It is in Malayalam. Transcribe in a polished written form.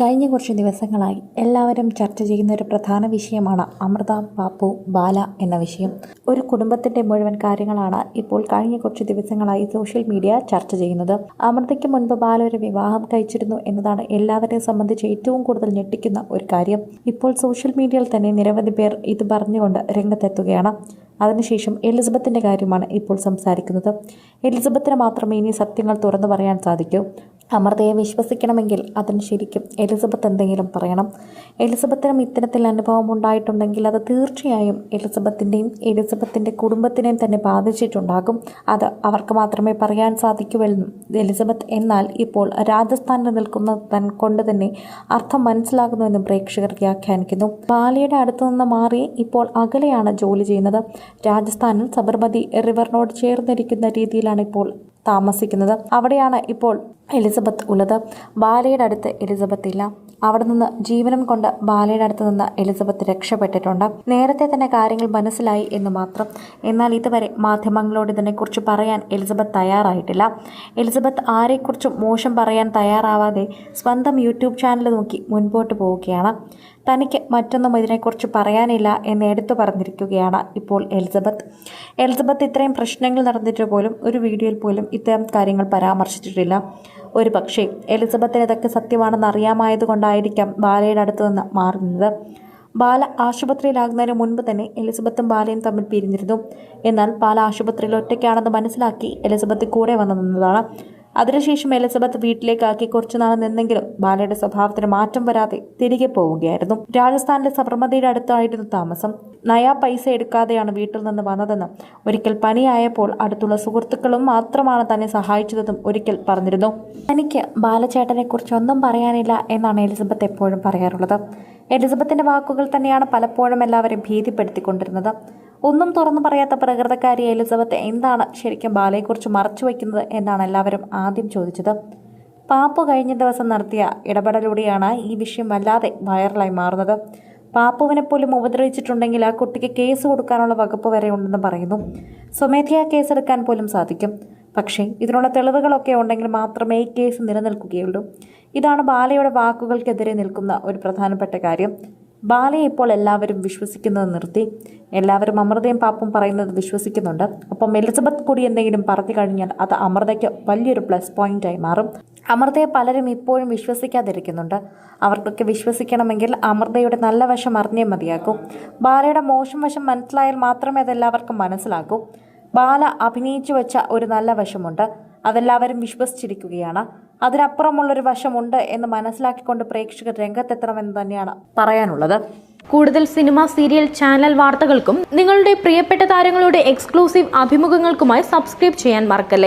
കഴിഞ്ഞ കുറച്ച് ദിവസങ്ങളായി എല്ലാവരും ചർച്ച ചെയ്യുന്ന ഒരു പ്രധാന വിഷയമാണ് അമൃത, പാപ്പു, ബാല എന്ന വിഷയം. ഒരു കുടുംബത്തിൻ്റെ മുഴുവൻ കാര്യങ്ങളാണ് ഇപ്പോൾ കഴിഞ്ഞ കുറച്ച് ദിവസങ്ങളായി സോഷ്യൽ മീഡിയ ചർച്ച ചെയ്യുന്നത്. അമൃതയ്ക്ക് മുൻപ് ബാല ഒരു വിവാഹം കഴിച്ചിരുന്നു എന്നതാണ് എല്ലാവരെയും സംബന്ധിച്ച് ഏറ്റവും കൂടുതൽ ഞെട്ടിക്കുന്ന ഒരു കാര്യം. ഇപ്പോൾ സോഷ്യൽ മീഡിയയിൽ തന്നെ നിരവധി പേർ ഇത് പറഞ്ഞുകൊണ്ട് രംഗത്തെത്തുകയാണ്. അതിനുശേഷം എലിസബത്തിൻ്റെ കാര്യമാണ് ഇപ്പോൾ സംസാരിക്കുന്നത്. എലിസബത്തിന് മാത്രമേ ഇനി സത്യങ്ങൾ തുറന്നു പറയാൻ സാധിക്കൂ. അമൃതയെ വിശ്വസിക്കണമെങ്കിൽ അതിന് ശരിക്കും എലിസബത്ത് എന്തെങ്കിലും പറയണം. എലിസബത്തിനും ഇത്തരത്തിൽ അനുഭവം ഉണ്ടായിട്ടുണ്ടെങ്കിൽ അത് തീർച്ചയായും എലിസബത്തിൻ്റെ കുടുംബത്തിനെയും തന്നെ ബാധിച്ചിട്ടുണ്ടാകും. അത് അവർക്ക് മാത്രമേ പറയാൻ സാധിക്കുമെന്നും എലിസബത്ത് എന്നാൽ ഇപ്പോൾ രാജസ്ഥാനിൽ നിൽക്കുന്നത് കൊണ്ട് തന്നെ അർത്ഥം മനസ്സിലാകുന്നുവെന്നും പ്രേക്ഷകർ വ്യാഖ്യാനിക്കുന്നു. ബാലയുടെ അടുത്തു നിന്ന് മാറി ഇപ്പോൾ അകലെയാണ് ജോലി ചെയ്യുന്നത്. രാജസ്ഥാനിൽ സബർമതി റിവറിനോട് ചേർന്നിരിക്കുന്ന രീതിയിലാണ് ഇപ്പോൾ താമസിക്കുന്നത്. അവിടെയാണ് ഇപ്പോൾ എലിസബത്ത് ഉള്ളത്. ബാലയുടെ അടുത്ത് എലിസബത്ത് ഇല്ല. അവിടെ നിന്ന് ജീവനം കൊണ്ട് ബാലയുടെ അടുത്ത് നിന്ന് എലിസബത്ത് രക്ഷപ്പെട്ടിട്ടുണ്ട്. നേരത്തെ തന്നെ കാര്യങ്ങൾ മനസ്സിലായി എന്ന് മാത്രം. എന്നാൽ ഇതുവരെ മാധ്യമങ്ങളോട് ഇതിനെക്കുറിച്ച് പറയാൻ എലിസബത്ത് തയ്യാറായിട്ടില്ല. എലിസബത്ത് ആരെക്കുറിച്ചും മോശം പറയാൻ തയ്യാറാവാതെ സ്വന്തം യൂട്യൂബ് ചാനൽ നോക്കി മുൻപോട്ട് പോവുകയാണ്. തനിക്ക് മറ്റൊന്നും ഇതിനെക്കുറിച്ച് പറയാനില്ല എന്ന് എടുത്തു പറഞ്ഞിരിക്കുകയാണ് ഇപ്പോൾ എലിസബത്ത് ഇത്രയും പ്രശ്നങ്ങൾ നടന്നിട്ട് പോലും ഒരു വീഡിയോയിൽ പോലും ഇത്തരം കാര്യങ്ങൾ പരാമർശിച്ചിട്ടില്ല. ഒരു പക്ഷേ എലിസബത്തിന് ഇതൊക്കെ സത്യമാണെന്ന് അറിയാമായതുകൊണ്ടായിരിക്കാം ബാലയുടെ അടുത്ത് നിന്ന് മാറുന്നത്. ബാല ആശുപത്രിയിലാകുന്നതിന് മുൻപ് തന്നെ എലിസബത്തും ബാലയും തമ്മിൽ പിരിഞ്ഞിരുന്നു. എന്നാൽ ബാല ആശുപത്രിയിൽ ഒറ്റയ്ക്കാണെന്ന് മനസ്സിലാക്കി എലിസബത്ത് കൂടെ വന്നു നിന്നതാണ്. അതിനുശേഷം എലിസബത്ത് വീട്ടിലേക്കാക്കി കുറച്ചുനാൾ നിന്നെങ്കിലും ബാലയുടെ സ്വഭാവത്തിന് മാറ്റം വരാതെ തിരികെ പോവുകയായിരുന്നു. രാജസ്ഥാനിലെ സബർമതിയുടെ അടുത്തായിരുന്നു താമസം. നയാ പൈസ എടുക്കാതെയാണ് വീട്ടിൽ നിന്ന് വന്നതെന്നും ഒരിക്കൽ പനിയായപ്പോൾ അടുത്തുള്ള സുഹൃത്തുക്കളും മാത്രമാണ് തന്നെ സഹായിച്ചതെന്നും ഒരിക്കൽ പറഞ്ഞിരുന്നു. തനിക്ക് ബാലചേട്ടനെ കുറിച്ച് ഒന്നും പറയാനില്ല എന്നാണ് എലിസബത്ത് എപ്പോഴും പറയാറുള്ളത്. എലിസബത്തിന്റെ വാക്കുകൾ തന്നെയാണ് പലപ്പോഴും എല്ലാവരും ഭീതിപ്പെടുത്തിക്കൊണ്ടിരുന്നത്. ഒന്നും തുറന്നു പറയാത്ത പ്രകൃതക്കാരി എലിസബത്ത് എന്താണ് ശരിക്കും ബാലയെക്കുറിച്ച് മറച്ചു വയ്ക്കുന്നത് എന്നാണ് എല്ലാവരും ആദ്യം ചോദിച്ചത്. പാപ്പു കഴിഞ്ഞ ദിവസം നടത്തിയ ഇടപെടലൂടെയാണ് ഈ വിഷയം വല്ലാതെ വൈറലായി മാറുന്നത്. പാപ്പുവിനെ പോലും ഉപദ്രവിച്ചിട്ടുണ്ടെങ്കിൽ ആ കുട്ടിക്ക് കേസ് കൊടുക്കാനുള്ള വകുപ്പ് വരെ ഉണ്ടെന്ന് പറയുന്നു. സ്വമേധയാ കേസെടുക്കാൻ പോലും സാധിക്കും. പക്ഷേ ഇതിനുള്ള തെളിവുകളൊക്കെ ഉണ്ടെങ്കിൽ മാത്രമേ ഈ കേസ് നിലനിൽക്കുകയുള്ളൂ. ഇതാണ് ബാലയുടെ വാക്കുകൾക്കെതിരെ നിൽക്കുന്ന ഒരു പ്രധാനപ്പെട്ട കാര്യം. ബാലയെ ഇപ്പോൾ എല്ലാവരും വിശ്വസിക്കുന്നത് നിർത്തി. എല്ലാവരും അമൃതയും പാപ്പും പറയുന്നത് വിശ്വസിക്കുന്നുണ്ട്. ഒപ്പം എലിസബത്ത് കൂടി എന്തെങ്കിലും പറഞ്ഞു കഴിഞ്ഞാൽ അത് അമൃതയ്ക്ക് വലിയൊരു പ്ലസ് പോയിന്റായി മാറും. അമൃതയെ പലരും ഇപ്പോഴും വിശ്വസിക്കാതിരിക്കുന്നുണ്ട്. അവർക്കൊക്കെ വിശ്വസിക്കണമെങ്കിൽ അമൃതയുടെ നല്ല വശം അറിഞ്ഞേ മതിയാകൂ. ബാലയുടെ മോശം വശം മനസ്സിലായാൽ മാത്രമേ അതെല്ലാവർക്കും മനസ്സിലാകൂ. ബാല അഭിനയിച്ചു വെച്ച ഒരു നല്ല വശമുണ്ട്. അതെല്ലാവരും വിശ്വസിച്ചിരിക്കുകയാണ്. അതിനപ്പുറമുള്ളൊരു വശമുണ്ട് എന്ന് മനസ്സിലാക്കിക്കൊണ്ട് പ്രേക്ഷകർ രംഗത്തെത്തണമെന്ന് തന്നെയാണ് പറയാനുള്ളത്. കൂടുതൽ സിനിമ, സീരിയൽ, ചാനൽ വാർത്തകൾക്കും നിങ്ങളുടെ പ്രിയപ്പെട്ട താരങ്ങളുടെ എക്സ്ക്ലൂസീവ് അഭിമുഖങ്ങൾക്കുമായി സബ്സ്ക്രൈബ് ചെയ്യാൻ മറക്കല്ലേ.